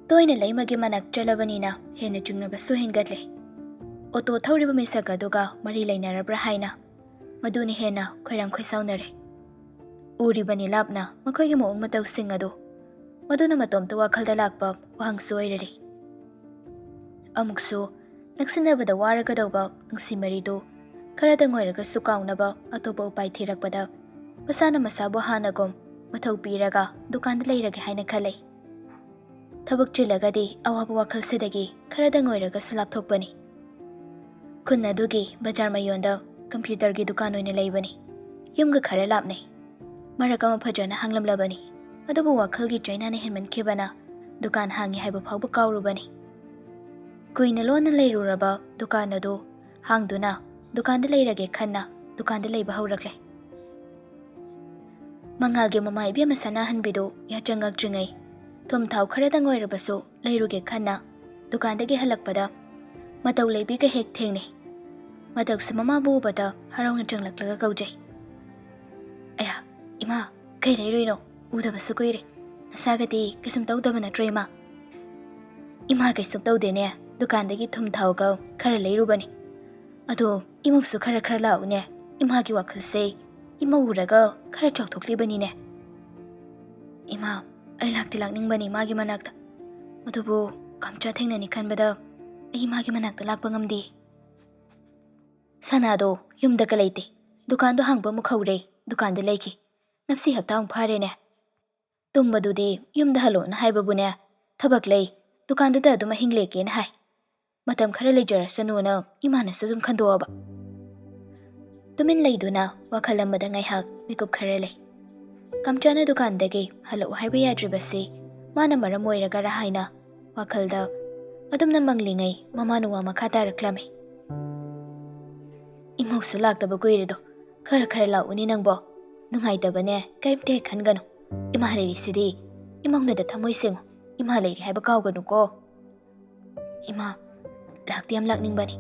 toina leimagi manak chalabanina hena chungnabasu hengatle auto thawriba misaka aduga mari leinarabra haina maduni hena khoiram khoisaunare uribani lapna makhoigi moong matau sing adu maduna matomta wakhalda lakpa wahang soirari amuksu naksinabada waragadauba angsi maridu kharada ngoiraga sukaunaba atoba upai thirakpada pasana masabu hanagom mathau piraga dukanda leirage haina khalai tabuk chilagadi awaba wakhal sidagi kharada ngoiraga sulap thokbani kunna dugi bajar mayonda computer gi dukan oina leibani yumga khara lapnai maraka ma phajana hanglamlabani adubu wakhal gi chaina ne henman khibana dukan hangi haiba phawba kawrubani kuina lona leiruraba dukan adu hangduna dukanda leirage khanna dukanda leiba haurakle mangalge mama ibe masana hanbido ya changak tringai tum thau khara ngoirabasu leiruge khanna dukandagi halakpada matau leibi ka hek thengni madak samama bu bada harauna changlakla gaujai aya ima kai leiroino udabasu koire nasagati kasum tawdabana trema ima kaisum tawdene dukandagi thum thauga khara leirubani ado imuksu khara khara laune imagi wakhalse ima uraga khara chokthokli ne ima ai lakti lakningbani magi manakta adubu kamcha thengnani khanbada ai magi manakta lakpa ngamdi sanado yumda ka leite dukando hangba mukhaure dukanda leiki napsi hapta phare ne tumbadudi yumda halo na haibabune thabak lei dukanda da duma hingle ke na hai matam khara lejara sanuna imana sudum khandoaba tumin leiduna wakhalamada ngai hak mikup khara lei kamchana dukandagi halo haiba yadribasi mana maram oiraga rahaina wakhalda adumna manglingai mamanuwa makhata raklami imausu laktaba kuirido khara khara launi nangbo nungai tabane karimte khanganu ima leiri sidi imauna da thamoi singo ima leiri haiba kawganu ko ima lakti am lakningbani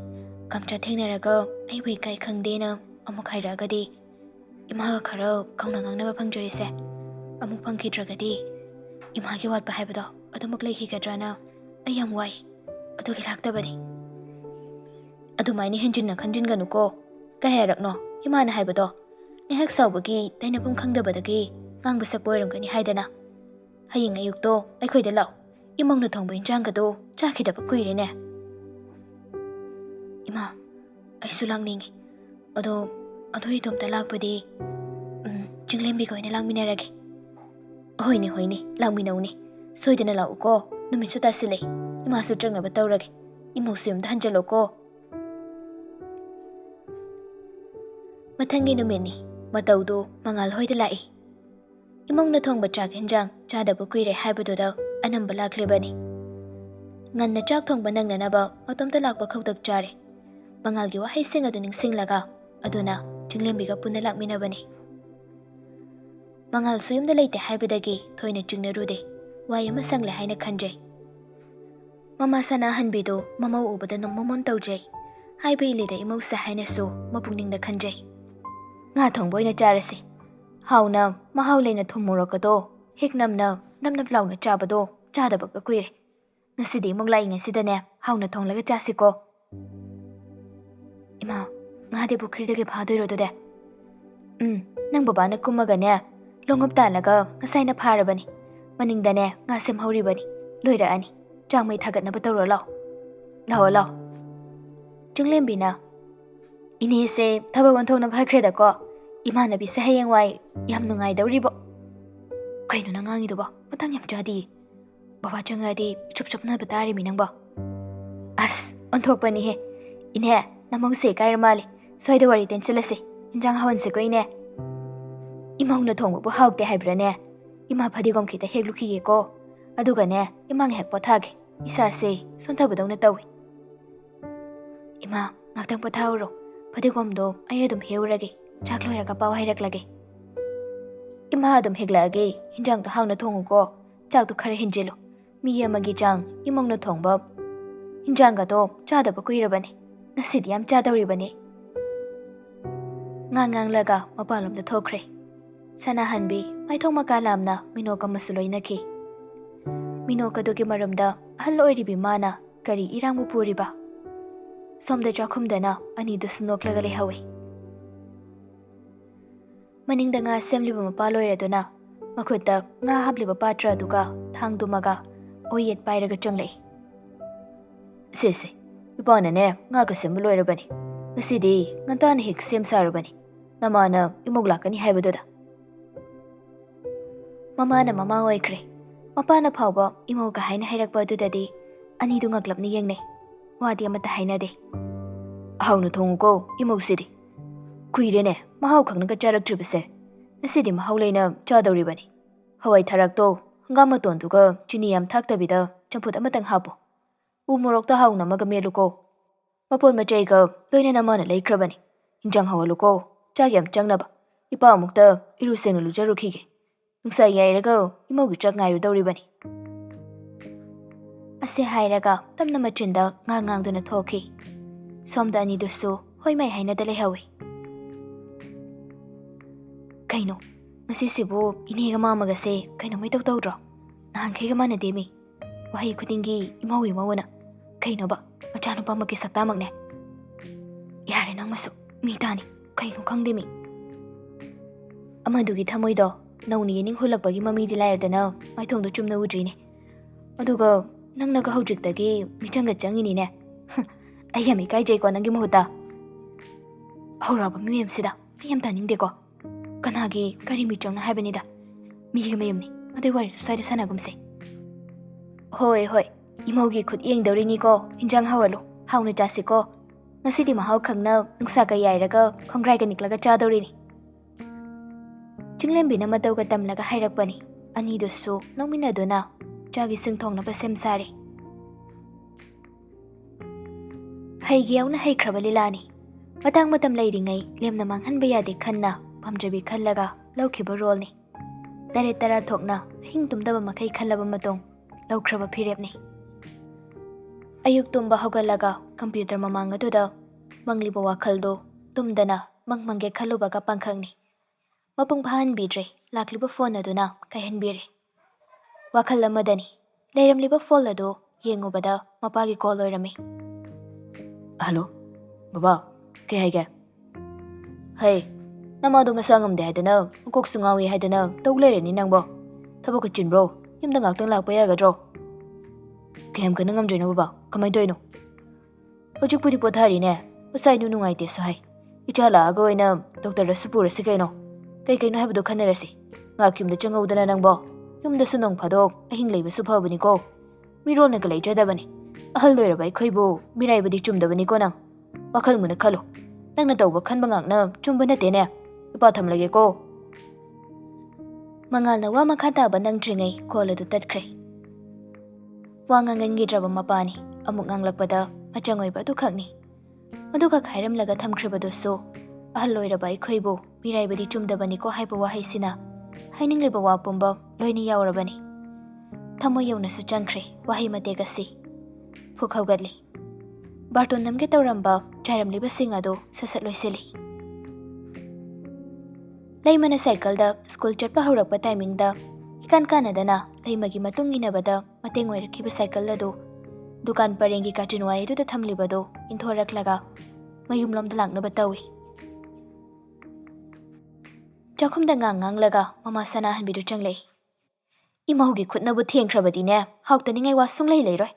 kamcha thengnaraga ai bui kai khangdena amuk hairagadi imaga khara kauna ngangnaba phangjarise amuk phangkhidragadi imagi watpa haibado adumuk leihi gadrana ayam wai adugi laktabani adumaini henjinna khanjinganu ko ka herakno imana haibado nehak sawbagi tainapum khangdabadagi ngangba sakboiramgani haidana haying ayukto aikhoida law imongna thongba injangado chakhidaba kuirene ima aisu langningi ado itomta lakpadi chinglembi koina langminarage hoini langminauni soidana law ko numitsu tasile ima su changnaba tawrage imosum da hanjalo ko mathangi numini matawdo mangal hoida lai imongna thongba chak henjang chadaba kuire haibadoda anamba laklebani nganna chak thongba nangnanaba atomta lakba khawdak chare mangalgi wahai sing adu ningsinglaga aduna chinglembiga punna lakminabani mangal suyumda leite haibadagi thoina chingnarude wayama sangle haina khanjai mama sana hanbido mama ubada nommomon tawjai haiba ilida imausa haina su mapungning khanjai nga thongboina charasi hauna mahau leina thumurakado hiknamna namnap launa chabado chadaba ka kuire ngasidi monglai ngasidane hauna thonglaga chasiko ima ngade bukhridage bhadoiro dode nang babana kumagane longop talaga ngasaina pharabani maningdane nga sem hauribani loira ani changmai thagatna batawro law chunglembina ine se thabagon thongna bhakreda ko imanabi se hayengwai yam nungai dawribo kaino na ngangi doba matang yam jadi baba changadi chupchupna batari minangbo as onthokpani he ine namong se kairmali soida wari tensilase injang hawan se ko ine imongna thongbo bu hawte haibrane ima phadigom khita heglukhige ko adugane imang hek pothage isa se sonthabadawna tawi ima ngaktang pothawro phadigom do ayadum heurage chakloiraga paw hairaklage ima adum heglage hinjang to hawna thongu ko chak to khare hinjelo mi amagi chang imongna thongba hinjanga do chadaba kuirabani nasidi am chadawribani ngangang laga mapalomda thokre sana hanbi maithong makalamna minoka masuloinaki ꯃꯤꯅꯣꯛ ꯑꯗꯨꯒꯤ ꯃꯔꯝꯗ ꯑꯍꯜ ꯑꯣꯏꯔꯤꯕꯤ ꯃꯥꯅ ꯀꯔꯤ ꯏꯔꯥꯡꯕꯨ ꯄꯨꯔꯤꯕ? ꯁꯣꯝꯗ ꯆꯥꯛꯈꯨꯝꯗꯅ ꯑꯅꯤꯗꯨꯁꯨ ꯅꯣꯛꯂꯒ ꯂꯩꯍꯧꯏ꯫ ꯃꯅꯤꯡꯗ ꯉꯥ ꯁꯦꯝꯂꯤꯕ ꯃꯄꯥ ꯂꯣꯏꯔꯗꯨꯅ ꯃꯈꯨꯠꯇ ꯉꯥ ꯍꯥꯞꯂꯤꯕ ꯄꯥꯇ꯭ꯔ ꯑꯗꯨꯒ ꯊꯥꯡꯗꯨꯃꯒ ꯑꯣꯌꯦꯠ ꯄꯥꯏꯔꯒ ꯆꯪꯂꯛꯏ꯫ ꯁꯦ ꯏꯄꯥꯅꯅꯦ ꯉꯥꯒ ꯁꯦꯝꯕ ꯂꯣꯏꯔꯕꯅꯤ꯫ ꯉꯁꯤꯗꯤ ꯉꯟꯇꯥꯅ ꯍꯦꯛ ꯁꯦꯝ ꯁꯥꯔꯕꯅꯤ, ꯅꯃꯥꯅ ꯏꯃꯧ ꯂꯥꯛꯀꯅꯤ ꯍꯥꯏꯕꯗꯨꯗ꯫ ꯃꯃꯥꯅ ꯃꯃꯥ ꯑꯣꯏꯈ꯭ꯔꯦ, ꯃꯄꯥꯅ ꯐꯥꯎꯕ ꯏꯃꯧꯒ ꯍꯥꯏꯅ ꯍꯥꯏꯔꯛꯄ ꯑꯗꯨꯗꯗꯤ ꯑꯅꯤꯗꯨ ꯉꯛꯂꯞꯅ ꯌꯦꯡꯅꯩ, ꯋꯥꯗꯤ ꯑꯃꯠꯇ ꯍꯥꯏꯅꯗꯦ꯫ ꯍꯥꯎꯅ ꯊꯣꯡꯉꯨꯀꯣ ꯏꯃꯧꯁꯤꯗꯤ, ꯀꯨꯏꯔꯦꯅꯦ ꯃꯍꯥꯎ ꯈꯪꯅꯒ ꯆꯥꯔꯛꯇ꯭ꯔꯤꯕꯁꯦ, ꯉꯁꯤꯗꯤ ꯃꯍꯥꯎ ꯂꯩꯅ ꯆꯥꯗꯧꯔꯤꯕꯅꯤ꯫ ꯍꯋꯥꯏ ꯊꯔꯥꯛꯇꯣ ꯍꯪꯒꯥꯝ ꯃꯇꯣꯟꯗꯨꯒ ꯆꯤꯅꯤ ꯌꯥꯝ ꯊꯥꯛꯇꯕꯤꯗ ꯆꯝꯐꯨꯠ ꯑꯃꯇꯪ ꯍꯥꯞꯄꯨ, ꯎ ꯃꯣꯔꯣꯛꯇ ꯍꯥꯎꯅ ꯑꯃꯒ ꯃꯦꯠꯂꯨꯀꯣ, ꯃꯄꯣꯠ ꯃꯆꯩꯒ ꯂꯣꯏꯅ ꯅꯃꯥꯅ ꯂꯩꯈ꯭ꯔꯕꯅꯤ꯫ ꯏꯟꯖꯥꯡ ꯍꯧꯍꯜꯂꯨꯀꯣ, ꯆꯥꯛ ꯌꯥꯝ ꯆꯪꯅꯕ, ꯏꯄꯥ ꯑꯃꯨꯛꯇ ꯏꯔꯨ ꯁꯦꯡꯅ ꯂꯨꯖꯔꯨꯈꯤꯒꯦ, ꯅꯨꯡꯁꯥ ꯌꯥꯏꯔꯒ ꯏꯃꯧꯒꯤ ꯆꯥꯛ ꯉꯥꯏꯔꯨꯗꯧꯔꯤꯕꯅꯤ꯫ ꯑꯁꯤ ꯍꯥꯏꯔꯒ ꯇꯞꯅ ꯃꯆꯤꯟꯗ ꯉꯥꯡꯗꯨꯅ ꯊꯣꯛꯈꯤ꯫ ꯁꯣꯝꯗ ꯑꯅꯤꯗꯨꯁꯨ ꯍꯣꯏ ꯃꯥꯏ ꯍꯥꯏꯅꯗ ꯂꯩꯍꯧꯏ꯫ ꯀꯩꯅꯣ ꯉꯁꯤꯁꯤꯕꯨ ꯏꯅꯦꯒ ꯃꯥꯃꯒꯁꯦ ꯀꯩꯅꯣꯃꯩ ꯇꯧꯗ꯭ꯔꯣ? ꯅꯍꯥꯟꯈꯩꯒ ꯃꯥꯟꯅꯗꯦꯃꯤ, ꯋꯥꯍꯩ ꯈꯨꯗꯤꯡꯒꯤ ꯏꯃꯧ ꯏꯃꯧꯑꯅ, ꯀꯩꯅꯣꯕ ꯃꯆꯥꯅꯨꯄꯥꯃꯛꯀꯤ ꯁꯛꯇꯥꯃꯛꯅꯦ? ꯌꯥꯔꯦ ꯅꯪꯃꯁꯨ, ꯃꯤ ꯇꯥꯅꯤ, ꯀꯩꯅꯣ ꯈꯪꯗꯦꯃꯤ꯫ ꯑꯃꯗꯨꯒꯤ ꯊꯃꯣꯏꯗꯣ ꯅꯧꯅ ꯌꯦꯅꯤꯡ ꯍꯨꯜꯂꯛꯄꯒꯤ ꯃꯃꯤꯗꯤ ꯂꯥꯏꯔꯗꯅ ꯃꯥꯏꯊꯣꯡꯗꯣ ꯆꯨꯝꯅ ꯎꯗ꯭ꯔꯤꯅꯦ, ꯑꯗꯨꯒ ꯅꯪꯅꯒ ꯍꯧꯖꯤꯛꯇꯒꯤ ꯃꯤꯆꯪꯒ ꯆꯪꯉꯤꯅꯤꯅꯦ꯫ ꯑꯩ ꯌꯥꯝ ꯏꯀꯥꯏꯖꯩꯀꯣ ꯅꯪꯒꯤ ꯃꯍꯨꯠꯇ꯫ ꯍꯧꯔꯛꯑꯕ ꯃꯤ ꯃꯌꯥꯝꯁꯤꯗ ꯑꯩ ꯌꯥꯝ ꯇꯥꯅꯤꯡꯗꯦꯀꯣ, ꯀꯅꯥꯒꯤ ꯀꯔꯤ ꯃꯤꯆꯪꯅꯣ ꯍꯥꯏꯕꯅꯤꯗ, ꯃꯤꯒꯤ ꯃꯌꯨꯝꯅꯤ, ꯑꯗꯨꯏ ꯋꯥꯔꯤꯗꯨ ꯁ꯭ꯋꯥꯏꯗ ꯁꯥꯟꯅꯒꯨꯝꯁꯦ꯫ ꯍꯣꯏ, ꯏꯃꯧꯒꯤ ꯈꯨꯠ ꯌꯦꯡꯗꯧꯔꯤꯅꯤꯀꯣ, ꯏꯟꯖꯥꯡ ꯍꯥꯎꯍꯜꯂꯨ, ꯍꯥꯎꯅ ꯆꯥꯁꯤꯀꯣ, ꯉꯁꯤꯗꯤ ꯃꯍꯥꯎ ꯈꯪꯅ ꯅꯨꯡꯁꯥꯒ ꯌꯥꯏꯔꯒ ꯈꯣꯡꯒ꯭ꯔꯥꯏꯒ ꯅꯤꯛꯂꯒ ꯆꯥꯗꯧꯔꯤꯅꯤ꯫ ꯆꯤꯡꯂꯦꯝꯕꯤꯅ ꯃꯇꯧꯒ ꯇꯝꯂꯒ ꯍꯥꯏꯔꯛꯄꯅꯤ꯫ ꯑꯅꯤꯗꯨꯁꯨ ꯅꯣꯛꯃꯤꯟꯅꯗꯨꯅ ꯆꯥꯛ ꯏꯁꯤꯡ ꯊꯣꯡꯅꯕ ꯁꯦꯝ ꯁꯥꯔꯤ꯫ ꯍꯩꯒꯤ ꯌꯥꯎꯅ ꯍꯩꯈ꯭ꯔꯕ ꯂꯤꯂꯥꯅꯤ꯫ ꯃꯇꯥꯡ ꯃꯇꯝ ꯂꯩꯔꯤꯉꯩ ꯂꯦꯝꯅ ꯃꯥꯡꯍꯟꯕ ꯌꯥꯗꯦ ꯈꯟꯅ ꯄꯥꯝꯖꯕꯤ ꯈꯜꯂꯒ ꯂꯧꯈꯤꯕ ꯔꯣꯜꯅꯤ꯫ ꯇꯔꯦꯠ ꯇꯔꯥ ꯊꯣꯛꯅ ꯑꯍꯤꯡ ꯇꯨꯝꯗꯕ ꯃꯈꯩ ꯈꯜꯂꯕ ꯃꯇꯨꯡ ꯂꯧꯈ꯭ꯔꯕ ꯐꯤꯔꯦꯞꯅꯤ꯫ ꯑꯌꯨꯛ ꯇꯨꯝꯕ ꯍꯧꯒꯠꯂꯒ ꯀꯝꯄ꯭ꯌꯨꯇꯔ ꯃꯃꯥꯡ ꯑꯗꯨꯗ ꯃꯪꯂꯤꯕ ꯋꯥꯈꯜꯗꯨ ꯇꯨꯝꯗꯅ ꯃꯪꯒꯦ ꯈꯜꯂꯨꯕꯒ ꯄꯥꯡꯈꯛꯅꯤ꯫ ꯃꯄꯨꯡ ꯐꯥꯍꯟꯕꯤꯗ꯭ꯔꯦ ꯂꯥꯛꯂꯤꯕ ꯐꯣꯟ ꯑꯗꯨꯅ ꯀꯥꯏꯍꯟꯕꯤꯔꯦ꯫ ꯋꯥꯈꯜ ꯑꯃꯗꯅꯤ ꯂꯩꯔꯝꯂꯤꯕ ꯐꯣꯜ ꯑꯗꯨ ꯌꯦꯡꯉꯨꯕꯗ ꯃꯄꯥꯒꯤ ꯀꯣꯜ ꯑꯣꯏꯔꯝꯃꯤ꯫ ꯍꯜꯂꯣ ꯕꯕꯥ, ꯀꯩ ꯍꯥꯏꯒꯦ? ꯍꯩ, ꯅꯃꯥꯗꯣ ꯃꯁꯥ ꯉꯝꯗꯦ ꯍꯥꯏꯗꯅ ꯃꯀꯣꯛꯁꯨ ꯉꯥꯎꯏ ꯍꯥꯏꯗꯅ ꯇꯧ ꯂꯩꯔꯅꯤ ꯅꯪꯕꯣ, ꯊꯕꯛꯀ ꯆꯤꯟꯕ꯭ꯔꯣ? ꯌꯨꯝꯗ ꯉꯥꯛꯇꯪ ꯂꯥꯛꯄ ꯌꯥꯒꯗ꯭ꯔꯣ? ꯀꯌꯥꯝ ꯀꯟꯅ ꯉꯝꯗ꯭ꯔꯤꯅꯣ ꯕꯕꯥ, ꯀꯃꯥꯏꯅ ꯇꯧꯔꯤꯅꯣ? ꯍꯧꯖꯤꯛꯄꯨꯗꯤ ꯄꯣꯊꯥꯔꯤꯅꯦ, ꯉꯁꯥꯏꯗꯨ ꯅꯨꯡꯉꯥꯏꯇꯦꯁꯨ ꯍꯥꯏ, ꯏꯆꯥ ꯂꯥꯛꯑꯒ ꯑꯣꯏꯅ ꯗꯣꯛꯇꯔꯗꯁꯨ ꯄꯨꯔꯁꯤ ꯀꯩꯅꯣ, ꯀꯩꯅꯣ ꯍꯥꯏꯕꯗꯣ ꯈꯟꯅꯔꯁꯤ, ꯉꯥꯛ ꯌꯨꯝꯗ ꯆꯪꯍꯧꯗꯅ ꯅꯪꯕꯣ, ꯌꯨꯝꯗꯁꯨ ꯅꯣꯡ ꯐꯥꯗꯣꯛ ꯑꯍꯤꯡ ꯂꯩꯕꯁꯨ ꯐꯕꯅꯤꯀꯣ, ꯃꯤꯔꯣꯜꯅꯒ ꯂꯩꯖꯗꯕꯅꯤ, ꯑꯍꯜ ꯑꯣꯏꯔꯕ ꯑꯩꯈꯣꯏꯕꯨ ꯃꯤꯔꯥꯏꯕꯗꯤ ꯆꯨꯝꯗꯕꯅꯤꯀꯣ ꯅꯪ, ꯋꯥꯈꯜ ꯃꯨꯟꯅ ꯈꯜꯂꯨ, ꯅꯪꯅ ꯇꯧꯕ ꯈꯟꯕ ꯉꯥꯛꯅ ꯆꯨꯝꯕ ꯅꯠꯇꯦꯅꯦ, ꯏꯄꯥ ꯊꯝꯂꯒꯦꯀꯣ꯫ ꯃꯉꯥꯜꯅ ꯋꯥ ꯃꯈꯥ ꯇꯥꯕ ꯅꯪꯗ꯭ꯔꯤꯉꯩ ꯀꯣꯜ ꯑꯗꯨ ꯇꯠꯈ꯭ꯔꯦ꯫ ꯋꯥ ꯉꯥꯡꯒꯟꯒꯤꯗ꯭ꯔꯕ ꯃꯄꯥꯅꯤ, ꯑꯃꯨꯛ ꯉꯥꯡꯂꯛꯄꯗ ꯃꯆꯪ ꯑꯣꯏꯕ ꯑꯗꯨꯈꯛꯅꯤ꯫ ꯑꯗꯨꯈꯛ ꯍꯥꯏꯔꯝꯂꯒ ꯊꯝꯈ꯭ꯔꯤꯕꯗꯨꯁꯨ ꯑꯍꯜ ꯑꯣꯏꯔꯕ ꯑꯩꯈꯣꯏꯕꯨ ꯃꯤꯔꯥꯏꯕꯗꯤ ꯆꯨꯝꯗꯕꯅꯤꯀꯣ ꯍꯥꯏꯕ ꯋꯥꯍꯩꯁꯤꯅ ꯍꯥꯏꯅꯤꯡꯂꯤꯕ ꯋꯥ ꯄꯨꯝꯕ ꯂꯣꯏꯅ ꯌꯥꯎꯔꯕꯅꯤ꯫ ꯊꯃꯣꯏ ꯌꯧꯅꯁꯨ ꯆꯪꯈ꯭ꯔꯦ ꯋꯥꯍꯩ ꯃꯇꯦꯛ ꯑꯁꯤ꯫ ꯄꯨꯛ ꯍꯧꯒꯠꯂꯤ꯫ ꯕꯥꯔꯇꯣꯟ ꯅꯝꯒꯦ ꯇꯧꯔꯝꯕ ꯆꯥꯏꯔꯝꯂꯤꯕꯁꯤꯡ ꯑꯗꯨ ꯁꯠ ꯂꯣꯏꯁꯤꯜꯂꯤ꯫ ꯂꯩꯃꯅ ꯁꯥꯏꯀꯜꯗ ꯁ꯭ꯀꯨꯜ ꯆꯠꯄ ꯍꯧꯔꯛꯄ ꯇꯥꯏꯃꯤꯡꯗ ꯏꯀꯥꯟ ꯀꯥꯟꯅꯗꯅ ꯂꯩꯃꯒꯤ ꯃꯇꯨꯡ ꯏꯟꯅꯕꯗ ꯃꯇꯦꯡ ꯑꯣꯏꯔꯛꯈꯤꯕ ꯁꯥꯏꯀꯜ ꯑꯗꯨ ꯗꯨꯀꯥꯟ ꯄꯔꯦꯡꯒꯤ ꯀꯥꯆꯤꯟ ꯋꯥꯏ ꯑꯗꯨꯗ ꯊꯝꯂꯤꯕꯗꯨ ꯏꯟꯊꯣꯔꯛꯂꯒ ꯃꯌꯨꯝꯂꯣꯝꯗ ꯂꯥꯛꯅꯕ ꯇꯧꯏ꯫ ꯆꯥꯛꯈꯨꯝꯗ ꯉꯥꯡꯂꯒ ꯃꯃꯥ ꯁꯅꯥꯍꯟꯕꯤꯗꯨ ꯆꯪꯂꯛꯏ꯫ ꯏꯃꯧꯒꯤ ꯈꯨꯠꯅꯕꯨ ꯊꯦꯡꯈ꯭ꯔꯕꯗꯤꯅꯦ ꯍꯥꯎꯇꯅꯤꯡꯉꯥꯏ ꯋꯥ ꯁꯨꯡꯂꯩ ꯂꯩꯔꯣꯏ꯫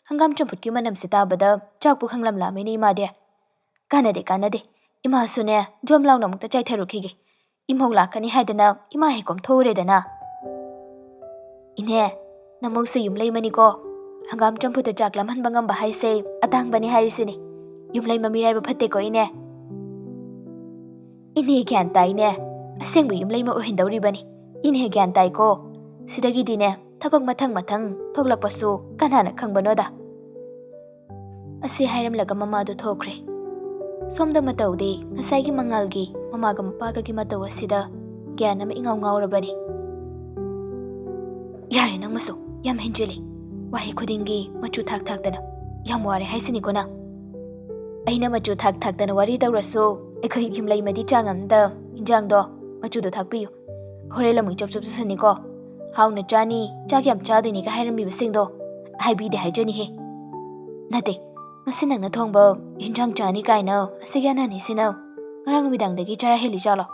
ꯍꯪꯒꯥꯝ ꯆꯝꯐꯨꯠꯀꯤ ꯃꯅꯝꯁꯤ ꯇꯥꯕꯗ ꯆꯥꯛꯄꯨ ꯈꯪꯂꯝꯂꯛꯑꯃꯤꯅꯦ ꯏꯃꯥꯗꯤ꯫ ꯀꯥꯟꯅꯗꯦ, ꯏꯃꯥꯁꯨꯅꯦ ꯖꯣꯝ ꯂꯥꯎꯅ ꯑꯃꯨꯛꯇ ꯆꯥꯏꯊꯔꯨꯈꯤꯒꯦ, ꯏꯃꯧ ꯂꯥꯛꯀꯅꯤ ꯍꯥꯏꯗꯅ ꯏꯃꯥ ꯍꯦꯛ ꯀꯣꯝꯊꯣꯛꯎꯔꯦꯗꯅ꯫ ꯏꯅꯦ, ꯅꯃꯧꯁꯦ ꯌꯨꯝꯂꯩꯃꯅꯤꯀꯣ, ꯍꯪꯒꯥꯝ ꯆꯝꯐꯨꯠꯇ ꯆꯥꯛ ꯂꯥꯝꯍꯟꯕ ꯉꯝꯕ ꯍꯥꯏꯁꯦ ꯑꯇꯥꯡꯕꯅꯤ ꯍꯥꯏꯔꯤꯁꯤꯅꯤ, ꯌꯨꯝꯂꯩꯃ ꯃꯤꯔꯥꯏꯕ ꯐꯠꯇꯦꯀꯣ ꯏꯅꯦ꯫ ꯏꯅꯦ ꯒ꯭ꯌꯥꯟ ꯇꯥꯏꯅꯦ, ꯑꯁꯦꯡꯕ ꯌꯨꯝꯂꯩꯃ ꯑꯣꯏꯍꯟꯗꯧꯔꯤꯕꯅꯤ, ꯏꯅꯦ ꯒ꯭ꯌꯥꯟ ꯇꯥꯏꯀꯣ, ꯁꯤꯗꯒꯤꯗꯤꯅꯦ ꯊꯕꯛ ꯃꯊꯪ ꯊꯣꯛꯂꯛꯄꯁꯨ ꯀꯅꯥꯅ ꯈꯪꯕꯅꯣꯗ꯫ ꯑꯁꯤ ꯍꯥꯏꯔꯝꯂꯒ ꯃꯃꯥꯗꯨ ꯊꯣꯛꯈ꯭ꯔꯦ꯫ ꯁꯣꯝꯗ ꯃꯇꯧꯗꯤ ꯉꯁꯥꯏꯒꯤ ꯃꯉꯥꯜꯒꯤ ꯃꯃꯥꯒ ꯃꯄꯥꯒꯒꯤ ꯃꯇꯧ ꯑꯁꯤꯗ ꯒ꯭ꯌꯥꯟ ꯑꯃ ꯏꯉꯥꯎ ꯉꯥꯎꯔꯕꯅꯤ꯫ ꯌꯥꯔꯦ ꯅꯪꯃꯁꯨ, ꯌꯥꯝ ꯍꯦꯟꯖꯤꯜꯂꯤ, ꯋꯥꯍꯩ ꯈꯨꯗꯤꯡꯒꯤ ꯃꯆꯨ ꯊꯥꯛꯇꯅ, ꯌꯥꯝ ꯋꯥꯔꯦ ꯍꯥꯏꯁꯤꯅꯤꯀꯣ ꯅꯪ꯫ ꯑꯩꯅ ꯃꯆꯨ ꯊꯥꯛꯇꯅ ꯋꯥꯔꯤ ꯇꯧꯔꯁꯨ ꯑꯩꯈꯣꯏ ꯌꯨꯝꯂꯩꯃꯗꯤ ꯆꯥꯡ ꯑꯃꯗ ꯏꯟꯖꯥꯡꯗꯣ ꯃꯆꯨꯗꯣ ꯊꯥꯛꯄꯤꯌꯨ, ꯍꯣꯔꯦꯟ ꯑꯃꯨꯛ ꯆꯞ ꯆꯞꯁꯅꯤꯀꯣ, ꯍꯥꯎꯅ ꯆꯥꯅꯤ ꯆꯥꯛ ꯌꯥꯝ ꯆꯥꯗꯣꯏꯅꯤꯒ ꯍꯥꯏꯔꯝꯃꯤꯕꯁꯤꯡꯗꯣ ꯍꯥꯏꯕꯤꯗꯦ ꯍꯥꯏꯖꯅꯤꯍꯦ ꯅꯠꯇꯦ ꯉꯁꯤ ꯅꯪꯅ ꯊꯣꯡꯕ ꯏꯟꯖꯥꯡ ꯆꯥꯅꯤ ꯀꯥꯏꯅ ꯑꯁꯤꯒꯤ ꯑꯅꯥꯅꯤꯁꯤꯅ ꯉꯔꯥꯡ ꯅꯨꯃꯤꯗꯥꯡꯗꯒꯤ ꯆꯔꯥ ꯍꯦꯜꯂꯤ ꯖꯥꯠꯂꯣ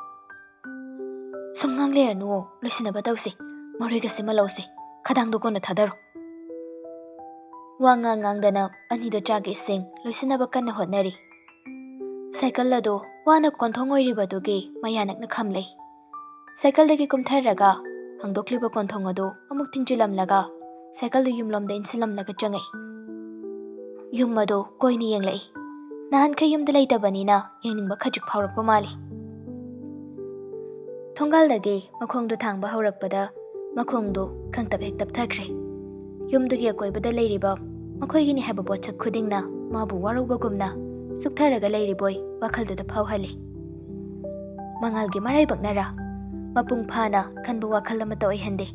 ꯁꯨꯝ ꯉꯥꯡ ꯂꯩꯔꯅꯨ ꯂꯣꯏꯁꯤꯟꯅꯕ ꯇꯧꯁꯤ ꯃꯔꯣꯏꯒꯁꯤꯃ ꯂꯧꯁꯤ ꯈꯗꯥꯡꯗꯣ ꯀꯣꯟꯅ ꯊꯥꯗꯔꯣ ꯋꯥ ꯉꯥꯡꯗꯅ ꯑꯅꯤꯗꯣ ꯆꯥꯛꯀꯤ ꯏꯁꯤꯡ ꯂꯣꯏꯁꯤꯟꯅꯕ ꯀꯟꯅ ꯍꯣꯠꯅꯔꯤ ꯁꯥꯏꯀꯜ ꯑꯗꯨ ꯋꯥꯅ ꯀꯣꯟꯊꯣꯡ ꯑꯣꯏꯔꯤꯕꯗꯨꯒꯤ ꯃꯌꯥ ꯅꯛꯅ ꯈꯝꯂꯩ ꯁꯥꯏꯀꯜꯗꯒꯤ ꯀꯨꯝꯊꯔꯒ ꯍꯥꯡꯗꯣꯛꯂꯤꯕ ꯀꯣꯟꯊꯣꯡ ꯑꯗꯨ ꯑꯃꯨꯛ ꯊꯤꯡꯖꯤꯜꯂꯝꯂꯒ ꯁꯥꯏꯀꯜꯗꯨ ꯌꯨꯝꯂꯣꯝꯗ ꯏꯟꯁꯤꯜꯂꯝꯂꯒ ꯆꯪꯉꯛꯏ ꯌꯨꯝ ꯑꯗꯨ ꯀꯣꯏꯅ ꯌꯦꯡꯂꯛꯏ ꯅꯍꯥꯟꯈꯩ ꯌꯨꯝꯗ ꯂꯩꯇꯕꯅꯤꯅ ꯌꯦꯡꯅꯤꯡꯕ ꯈꯖꯤꯛ ꯐꯥꯎꯔꯛꯄ ꯃꯥꯜꯂꯤ ꯊꯣꯡꯒꯥꯜꯗꯒꯤ ꯃꯈꯣꯡꯗꯨ ꯊꯥꯡꯕ ꯍꯧꯔꯛꯄꯗ ꯃꯈꯣꯡꯗꯨ ꯈꯪꯇꯞ ꯍꯦꯛ ꯇꯞꯊꯈ꯭ꯔꯦ ꯌꯨꯝꯗꯨꯒꯤ ꯑꯀꯣꯏꯕꯗ ꯂꯩꯔꯤꯕ ꯃꯈꯣꯏꯒꯤꯅꯤ ꯍꯥꯏꯕ ꯄꯣꯠꯁꯛ ꯈꯨꯗꯤꯡꯅ ꯃꯥꯕꯨ ꯋꯥꯔꯧꯕꯒꯨꯝꯅ ꯁꯨꯛꯊꯔꯒ ꯂꯩꯔꯤꯕꯣꯏ ꯋꯥꯈꯜꯗꯨꯗ ꯐꯥꯎꯍꯜꯂꯤ ꯃꯉꯥꯜꯒꯤ ꯃꯔꯥꯏꯕꯛꯅꯔꯥ ꯃꯄꯨꯡ ꯐꯥꯅ ꯈꯟꯕ ꯋꯥꯈꯜ ꯑꯃꯠꯇ ꯑꯣꯏꯍꯟꯗꯦ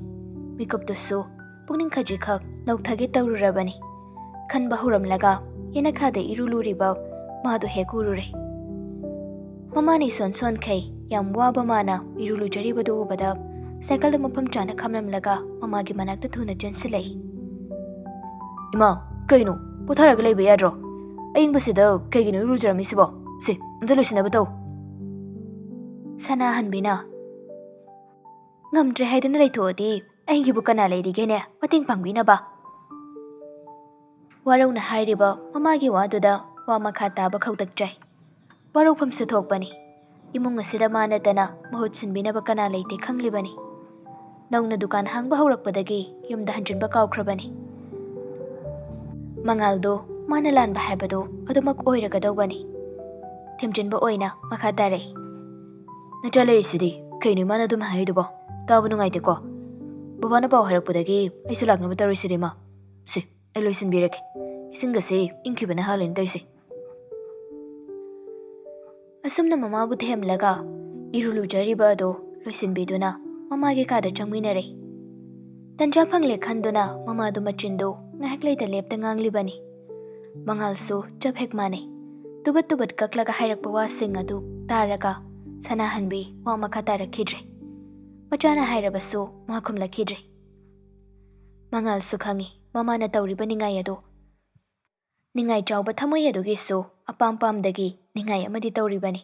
ꯃꯤꯀꯨꯞꯇꯨꯁꯨ ꯄꯨꯛꯅꯤꯡ ꯈꯖꯤꯛꯈꯛ ꯅꯧꯊꯒꯦ ꯇꯧꯔꯨꯔꯕꯅꯤ ꯈꯟꯕ ꯍꯧꯔꯝꯂꯒ ꯌꯦꯅꯈꯥꯗ ꯏꯔꯨ ꯂꯨꯔꯤꯕ ꯃꯥꯗꯨ ꯍꯦꯛ ꯎꯔꯨꯔꯦ ꯃꯃꯥꯅ ꯏꯁꯣꯟ ꯁꯣꯟꯈꯩ ꯌꯥꯝ ꯋꯥꯕ ꯃꯥꯅ ꯏꯔꯨ ꯂꯨꯖꯔꯤꯕꯗꯨ ꯎꯕꯗ ꯁꯥꯏꯀꯜꯗ ꯃꯐꯝ ꯆꯥꯅ ꯈꯝꯂꯝꯂꯒ ꯃꯃꯥꯒꯤ ꯃꯅꯥꯛꯇ ꯊꯨꯅ ꯆꯦꯟꯁꯤꯜꯂꯛꯏ ꯏꯃꯥ ꯀꯩꯅꯣ ꯄꯣꯊꯥꯔꯒ ꯂꯩꯕ ꯌꯥꯗ꯭ꯔꯣ ꯑꯌꯤꯡꯕꯁꯤꯗ ꯀꯩꯒꯤꯅꯣ ꯏꯔꯨꯖꯔꯝꯃꯤꯁꯤꯕꯣ ꯁꯤ ꯑꯝꯇ ꯂꯣꯏꯁꯤꯟꯅꯕ ꯇꯧ ꯁꯅꯥꯍꯟꯕꯤꯅ ꯉꯝꯗ꯭ꯔꯦ ꯍꯥꯏꯗꯨꯅ ꯂꯩꯊꯣꯛꯑꯗꯤ ꯑꯩꯒꯤꯕꯨ ꯀꯅꯥ ꯂꯩꯔꯤꯒꯦꯅꯦ ꯃꯇꯦꯡ ꯄꯥꯡꯕꯤꯅꯕ ꯋꯥꯔꯧꯅ ꯍꯥꯏꯔꯤꯕ ꯃꯃꯥꯒꯤ ꯋꯥꯗꯨꯗ ꯋꯥ ꯃꯈꯥ ꯇꯥꯕ ꯈꯧꯇꯛꯆꯩ ꯋꯥꯔꯧꯐꯝꯁꯨ ꯊꯣꯛꯄꯅꯤ ꯏꯃꯨꯡ ꯑꯁꯤꯗ ꯃꯥ ꯅꯠꯇꯅ ꯃꯍꯨꯠ ꯁꯤꯟꯕꯤꯅꯕ ꯀꯅꯥ ꯂꯩꯇꯦ ꯈꯪꯂꯤꯕꯅꯤ ꯅꯧꯅ ꯗꯨꯀꯥꯟ ꯍꯥꯡꯕ ꯍꯧꯔꯛꯄꯗꯒꯤ ꯌꯨꯝꯗ ꯍꯟꯖꯤꯟꯕ ꯀꯥꯎꯈ꯭ꯔꯕꯅꯤ ꯃꯉꯥꯜꯗꯣ ꯃꯥꯅ ꯂꯥꯟꯕ ꯍꯥꯏꯕꯗꯣ ꯑꯗꯨꯃꯛ ꯑꯣꯏꯔꯒꯗꯧꯕꯅꯤ ꯊꯦꯝꯖꯤꯟꯕ ꯑꯣꯏꯅ ꯃꯈꯥ ꯇꯥꯔꯛꯏ ꯅꯆꯥ ꯂꯩꯔꯤꯁꯤꯗꯤ ꯀꯩꯅꯣ ꯏꯃꯥꯅ ꯑꯗꯨꯝ ꯍꯥꯏꯔꯤꯗꯨꯕꯣ ꯇꯥꯕ ꯅꯨꯡꯉꯥꯏꯇꯦꯀꯣ ꯕꯕꯥꯅ ꯄꯥꯎ ꯍꯥꯏꯔꯛꯄꯗꯒꯤ ꯑꯩꯁꯨ ꯂꯥꯛꯅꯕ ꯇꯧꯔꯤꯁꯤꯗꯤ ꯃꯥ ꯁꯤ ꯑꯩ ꯂꯣꯏꯁꯤꯟꯕꯤꯔꯒꯦ ꯏꯁꯤꯡꯒꯁꯤ ꯏꯪꯈꯤꯕꯅ ꯍꯥꯜꯂꯅꯤ ꯇꯧꯏꯁꯦ ꯑꯁꯨꯝꯅ ꯃꯃꯥꯕꯨ ꯊꯦꯝꯂꯒ ꯏꯔꯨ ꯂꯨꯖꯔꯤꯕ ꯑꯗꯨ ꯂꯣꯏꯁꯤꯟꯕꯤꯗꯨꯅ ꯃꯃꯥꯒꯤ ꯀꯥꯗ ꯆꯪꯃꯤꯟꯅꯔꯦ ꯇꯟꯖꯥ ꯐꯪꯂꯦ ꯈꯟꯗꯨꯅ ꯃꯃꯥꯗꯨ ꯃꯆꯤꯟꯗꯨ ꯉꯥꯏꯍꯥꯛ ꯂꯩꯇ ꯂꯦꯞꯇ ꯉꯥꯡꯂꯤꯕꯅꯤ ꯃꯉꯥꯜꯁꯨ ꯆꯞ ꯍꯦꯛ ꯃꯥꯟꯅꯩ ꯇꯨꯕꯠ ꯇꯨꯕꯠ ꯀꯛꯂꯒ ꯍꯥꯏꯔꯛꯄ ꯋꯥꯁꯤꯡ ꯑꯗꯨ ꯇꯥꯔꯒ ꯁꯅꯥꯍꯟꯕꯤ ꯋꯥ ꯃꯈꯥ ꯇꯥꯔꯛꯈꯤꯗ꯭ꯔꯦ ꯃꯆꯥꯅ ꯍꯥꯏꯔꯕꯁꯨ ꯃꯥ ꯈꯨꯝꯂꯛꯈꯤꯗ꯭ꯔꯦ ꯃꯉꯥꯜꯁꯨ ꯈꯪꯏ ꯃꯃꯥꯅ ꯇꯧꯔꯤꯕ ꯅꯤꯡꯉꯥꯏ ꯑꯗꯨ ꯅꯤꯡꯉꯥꯏ ꯆꯥꯎꯕ ꯊꯃꯣꯏ ꯑꯗꯨꯒꯤꯁꯨ ꯑꯄꯥꯝ ꯄꯥꯝꯗꯒꯤ ꯅꯤꯡꯉꯥꯏ ꯑꯃꯗꯤ ꯇꯧꯔꯤꯕꯅꯤ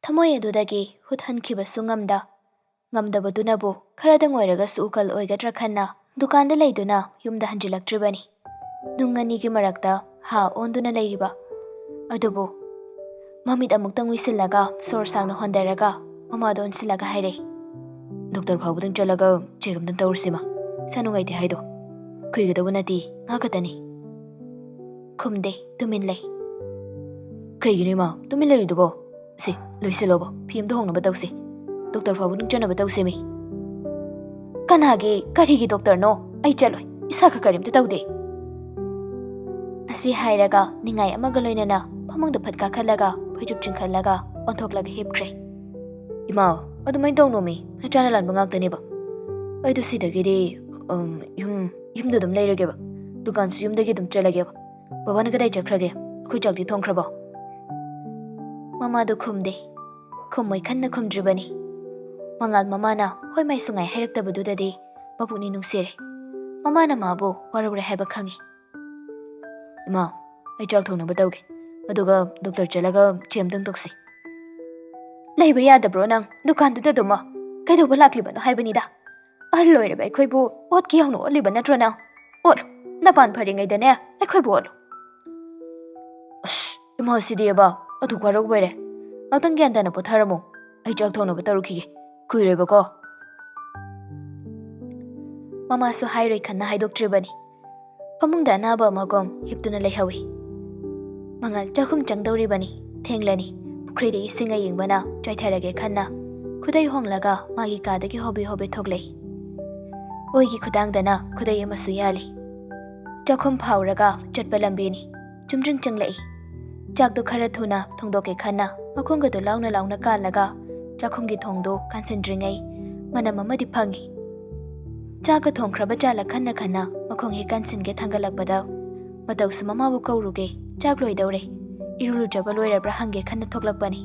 ꯊꯃꯣꯏ ꯑꯗꯨꯗꯒꯤ ꯍꯨꯠꯍꯟꯈꯤꯕꯁꯨ ꯉꯝꯗꯕꯗꯨꯅꯕꯨ ꯈꯔꯗꯪ ꯑꯣꯏꯔꯒꯁꯨ ꯎꯀꯜ ꯑꯣꯏꯒꯗ꯭ꯔꯥ ꯈꯟꯅ ꯗꯨꯀꯥꯟꯗ ꯂꯩꯗꯨꯅ ꯌꯨꯝꯗ ꯍꯟꯖꯤꯜꯂꯛꯇ꯭ꯔꯤꯕꯅꯤ ꯅꯨꯡ ꯑꯅꯤꯒꯤ ꯃꯔꯛꯇ ꯍꯥ ꯑꯣꯟꯗꯨꯅ ꯂꯩꯔꯤꯕ ꯑꯗꯨꯕꯨ ꯃꯃꯤꯠ ꯑꯃꯨꯛꯇꯪ ꯎꯏꯁꯤꯜꯂꯒ ꯁꯣꯔ ꯁꯥꯡꯅ ꯍꯣꯟꯗꯔꯒ ꯃꯃꯥꯗꯣ ꯑꯣꯟꯁꯤꯜꯂꯒ ꯍꯥꯏꯔꯛꯏ ꯗꯣꯛꯇꯔ ꯐꯥꯎꯕꯗꯪ ꯆꯠꯂꯒ ꯆꯦꯛ ꯑꯝꯇꯪ ꯇꯧꯔꯨꯁꯤꯃ ꯏꯁꯥ ꯅꯨꯡꯉꯥꯏꯇꯦ ꯍꯥꯏꯗꯣ ꯀꯨꯏꯒꯗꯧꯕ ꯅꯠꯇꯦ ꯉꯥ ꯈꯛꯇꯅꯤ ꯈꯨꯝꯗꯦ ꯇꯨꯃꯤꯟ ꯂꯩ ꯀꯩꯒꯤꯅꯣ ꯏꯃꯥ ꯇꯨꯃꯤꯟ ꯂꯩꯔꯤꯗꯨꯕꯣ ꯁꯤ ꯂꯣꯏꯁꯤꯜꯂꯣꯕ ꯐꯤ ꯑꯝꯇ ꯍꯣꯡꯅꯕ ꯇꯧꯁꯤ ꯗꯣꯛꯇꯔ ꯐꯥꯎꯕꯗꯪ ꯆꯠꯅꯕ ꯇꯧꯁꯤꯃꯤ ꯀꯔꯤꯒꯤ ꯗꯣꯛꯇꯔꯅꯣ ꯑꯩ ꯆꯠꯂꯣꯏ ꯏꯁꯥꯒ ꯀꯔꯤꯝꯇ ꯇꯧꯗꯦ ꯑꯁꯤ ꯍꯥꯏꯔꯒ ꯅꯤꯡꯉꯥꯏ ꯑꯃꯒ ꯂꯣꯏꯅꯅ ꯐꯃꯨꯡꯗ ꯐꯠ ꯀꯥꯈꯠꯂꯒ ꯐꯩꯖꯨꯞ ꯆꯤꯡꯈꯠꯂꯒ ꯑꯣꯟꯊꯣꯛꯂꯒ ꯍꯤꯞꯈ꯭ꯔꯦ ꯏꯃꯥ ꯑꯗꯨꯃꯥꯏꯅ ꯇꯧꯅꯣꯃꯤ ꯅꯆꯥꯅ ꯂꯥꯟꯕ ꯉꯥꯛꯇꯅꯦꯕ ꯑꯩꯗꯣ ꯁꯤꯗꯒꯤꯗꯤ ꯌꯨꯝꯗ ꯑꯗꯨꯝ ꯂꯩꯔꯒꯦꯕ ꯗꯨꯀꯥꯟꯁꯨ ꯌꯨꯝꯗꯒꯤ ꯑꯗꯨꯝ ꯆꯠꯂꯒꯦꯕ ꯕꯕꯥꯅ ꯀꯗꯥꯏ ꯆꯠꯈ꯭ꯔꯒꯦ ꯑꯩꯈꯣꯏ ꯆꯥꯛꯇꯤ ꯊꯣꯡꯈ꯭ꯔꯕꯣ ꯃꯃꯥꯗꯣ ꯈꯨꯝꯗꯦ ꯈꯨꯝꯃꯣꯏ ꯈꯟꯅ ꯈꯨꯝꯗ꯭ꯔꯤꯕꯅꯤ ꯃꯉꯥꯜ ꯃꯃꯥꯅ ꯍꯣꯏ ꯃꯥꯏ ꯁꯨꯡꯉꯥꯏ ꯍꯥꯏꯔꯛꯇꯕꯗꯨꯗꯗꯤ ꯃꯄꯨꯛꯅꯤꯡ ꯅꯨꯡꯁꯤꯔꯦ ꯃꯃꯥꯅ ꯃꯥꯕꯨ ꯋꯥꯔꯧꯔꯦ ꯍꯥꯏꯕ ꯈꯪꯏ ꯏꯃꯥ ꯑꯩ ꯆꯥꯛ ꯊꯣꯡꯅꯕ ꯇꯧꯒꯦ ꯑꯗꯨꯒ ꯗꯣꯛꯇꯔ ꯆꯠꯂꯒ ꯆꯦꯛ ꯑꯝꯇꯪ ꯇꯧꯁꯤ ꯂꯩꯕ ꯌꯥꯗꯕ꯭ꯔꯣ ꯅꯪ ꯗꯨꯀꯥꯟꯗꯨꯗ ꯑꯗꯨꯃ ꯀꯩꯗꯧꯕ ꯂꯥꯛꯂꯤꯕꯅꯣ ꯍꯥꯏꯕꯅꯤꯗ ꯑꯍꯜ ꯑꯣꯏꯔꯕ ꯑꯩꯈꯣꯏꯕꯨ ꯑꯣꯠꯀꯤ ꯌꯥꯎꯅ ꯑꯣꯠꯂꯤꯕ ꯅꯠꯇ꯭ꯔꯣ ꯅꯪ ꯑꯣꯠꯂꯣ ꯅꯄꯥꯟ ꯐꯔꯤꯉꯩꯗꯅꯦ ꯑꯩꯈꯣꯏꯕꯨ ꯑꯣꯠꯂꯣ ꯑꯁ ꯏꯃꯥꯁꯤꯗꯤꯕ ꯑꯗꯨꯛ ꯋꯥꯔꯧꯕꯩꯔꯦ ꯉꯥꯛꯇꯪ ꯒ꯭ꯌꯥꯟ ꯇꯥꯅ ꯄꯣꯊꯥꯔꯝꯃꯣ ꯑꯩ ꯆꯥꯛ ꯊꯣꯡꯅꯕ ꯇꯧꯔꯨꯈꯤꯒꯦ ꯀꯨꯏꯔꯣꯏꯕꯀꯣ ꯃꯃꯥꯁꯨ ꯍꯥꯏꯔꯣꯏ ꯈꯟꯅ ꯍꯥꯏꯗꯣꯛꯇ꯭ꯔꯤꯕꯅꯤ ꯐꯃꯨꯡꯗ ꯑꯅꯥꯕ ꯑꯃꯒꯨꯝ ꯍꯤꯞꯇꯨꯅ ꯂꯩꯍꯧꯏ ꯃꯉꯥꯜ ꯆꯥꯛꯈꯨꯝ ꯆꯪꯗꯧꯔꯤꯕꯅꯤ ꯊꯦꯡꯂꯅꯤ ꯄꯨꯈ꯭ꯔꯤꯗ ꯏꯁꯤꯡ ꯑꯌꯤꯡꯕꯅ ꯆꯥꯏꯊꯔꯒꯦ ꯈꯟꯅ ꯈꯨꯗꯩ ꯍꯣꯡꯂꯒ ꯃꯥꯒꯤ ꯀꯥꯗꯒꯤ ꯍꯣꯕꯦ ꯍꯣꯕꯦ ꯊꯣꯛꯂꯛꯏ ꯑꯣꯏꯒꯤ ꯈꯨꯗꯥꯡꯗꯅ ꯈꯨꯗꯩ ꯑꯃꯁꯨ ꯌꯥꯜꯂꯤ ꯆꯥꯛꯈꯨꯝ ꯐꯥꯎꯔꯒ ꯆꯠꯄ ꯂꯝꯕꯤꯅꯤ ꯆꯨꯝꯗ꯭ꯔꯤꯡ ꯆꯪꯂꯛꯏ ꯆꯥꯛꯇꯨ ꯈꯔ ꯊꯨꯅ ꯊꯣꯡꯗꯣꯛꯀꯦ ꯈꯟꯅ ꯃꯈꯣꯡꯒꯗꯨ ꯂꯥꯎꯅ ꯂꯥꯎꯅ ꯀꯥꯜꯂꯒ ꯆꯥꯛꯈꯨꯝꯒꯤ ꯊꯣꯡꯗꯨ ꯀꯥꯟꯁꯤꯟꯗ꯭ꯔꯤꯉꯩ ꯃꯅꯝ ꯑꯃꯗꯤ ꯐꯪꯏ ꯆꯥꯛꯀ ꯊꯣꯡꯈ꯭ꯔꯕ ꯖꯥꯠꯂ ꯈꯟꯅ ꯃꯈꯣꯡ ꯍꯦꯛ ꯀꯥꯟꯁꯤꯟꯒꯦ ꯊꯥꯡꯒꯠꯂꯛꯄꯗ ꯃꯇꯧꯁꯨ ꯃꯃꯥꯕꯨ ꯀꯧꯔꯨꯒꯦ ꯆꯥꯛ ꯂꯣꯏꯗꯧꯔꯦ ꯏꯔꯨ ꯂꯨꯖꯕ ꯂꯣꯏꯔꯕ꯭ꯔꯥ ꯍꯪꯒꯦ ꯈꯟꯅ ꯊꯣꯛꯂꯛꯄꯅꯤ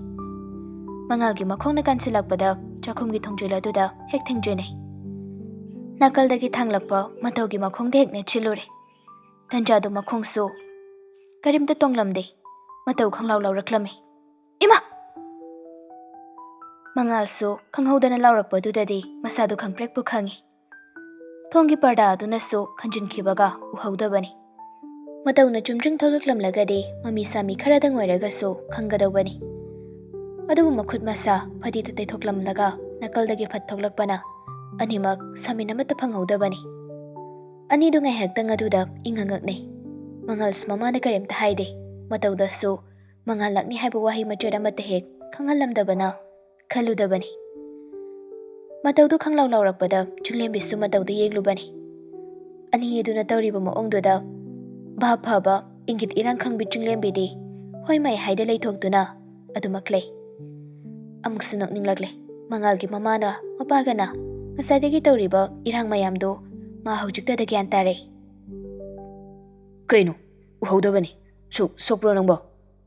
ꯃꯉꯥꯜꯒꯤ ꯃꯈꯣꯡꯅ ꯀꯥꯟꯁꯤꯜꯂꯛꯄꯗ ꯆꯥꯛꯈꯨꯝꯒꯤ ꯊꯣꯡꯖꯤꯜ ꯑꯗꯨꯗ ꯍꯦꯛ ꯊꯦꯡꯖꯤꯟꯅꯩ Nakaldagi thanglakpa mataugi makhongda hek nechilure. Tanjadu makhongsu karimta tonglamde. Matau khanglaw lawraklami. Ima! Mangalsu khanghaudana lawrakpadudadi masadu khangprekpu khangi. Thongi parda adunasu khanjinkibaga uhaudabani. Matauna chumjing tholaklamlagadi mami sami kharadang oiragasu khanggadawbani. Adubu makhut masa phadita taithoklamlaga nakaldagi phat thoklakpana animak saminamata phanghaudabani. Anidu ngaihaktang aduda ingangakne. Mangals mamana karimta haide. Mataudasu mangalakni haiba wahi machara mata hek khanghalamdabana khaludabani. Mataudu khanglaw lawrakpada chunglembisu matauda yenglubani. Ani eduna tawriba maongduda bhab phaba ingit irang khangbi chunglembidi hoi mai haida leithokduna adumaklei. Amuksu nokninglagle mangalgi mamana mapagana ngasaidagi tawriba irang mayamdo ma hojiktada gyan tare. Kaino uhaudabani sokpro nangbo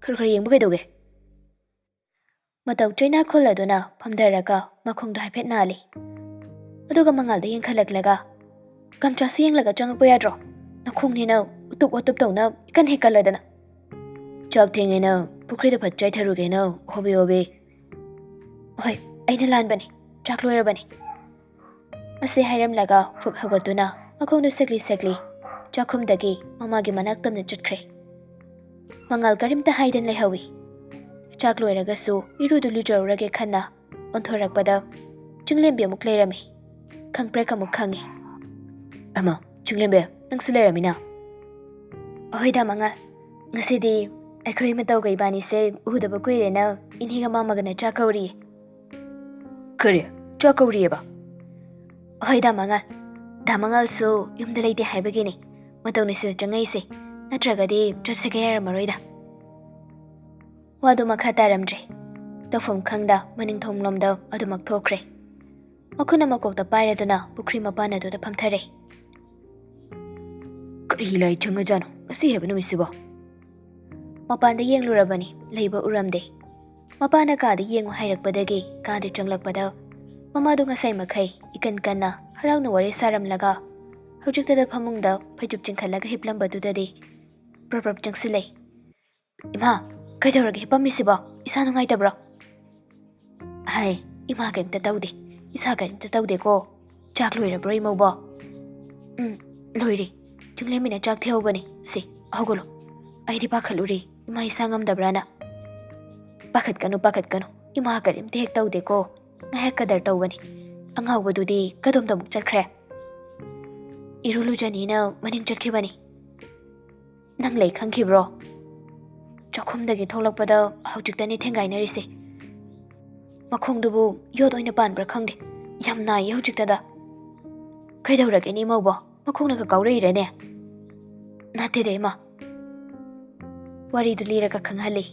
khar yengbu kaidoge. Matau chaina kholaduna phamdaraga makhongdo haiphet nali. Aduga mangalda yengkhalaklaga kamchasu yenglaga changakpa yadro. Nakhongnina utup watup tawna ikan hekaladana. Chak thengena pukrida phat chaitharugena hobe. Hoi, aina lanbani. Chak loirabani. Ase hairamlaga phuk hagatuna makhongdo sakli chakhumdagi mamagi manaktamna chatkre. Mangal karimta haidan lehawi. Chak loiragasu irudu lujarurage khanna onthorakpada chunglembi amuk leirami. Khangprek amuk khangi. Ama chunglembi nangsu leiramina. Ahoida mangal ngasidi akhoi matauga ibani se uhudaba kuirena inhiga mamagana chakauri. Kare chakauri ba. Ahoida mangal damangal su yumda leite haibagini matawni sil changai se natragadi chatsage yaramaroida. Wadu makha taramdre. Tawfam khangda maning thomlomda adumak thokre. Makhuna makokta pairaduna pukri mapana duda phamthare. Kari lai changajano asi heba numisibo. Mapanda yenglurabani leiba uramde. Mapana kada yengu hairakpadagi kada changlakpada mamadu ngasai makhai ikan kanna harauna ware saramlaga hojiktada phamungda phaijup chingkhalaga hiplambadudadi prap changsilei. Ima kaidawrage hipamisibo isa nungaitabro. Hai ima kaimta tawde isa kaimta tawde ko chak loirabro imawbo. Loiri chunglemina chak theobani si ahogolo aidi pakhaluri ima isa ngamdabrana. Pakhat kanu ima karimta hek tawde ko ngahek kadar tawbani angawbadudi kadomda muk chatkre. Irulu janina maning chatkibani. Nang lei khangkhibro. Chakhumdagi tholakpada haujiktani thengainarise. Makhongdubu yod oina panbra khangde yamna haujiktada. Kaidawrage ni mawbo makhongna ka kawreirane. Natede ma. Waridu liraga khanghali.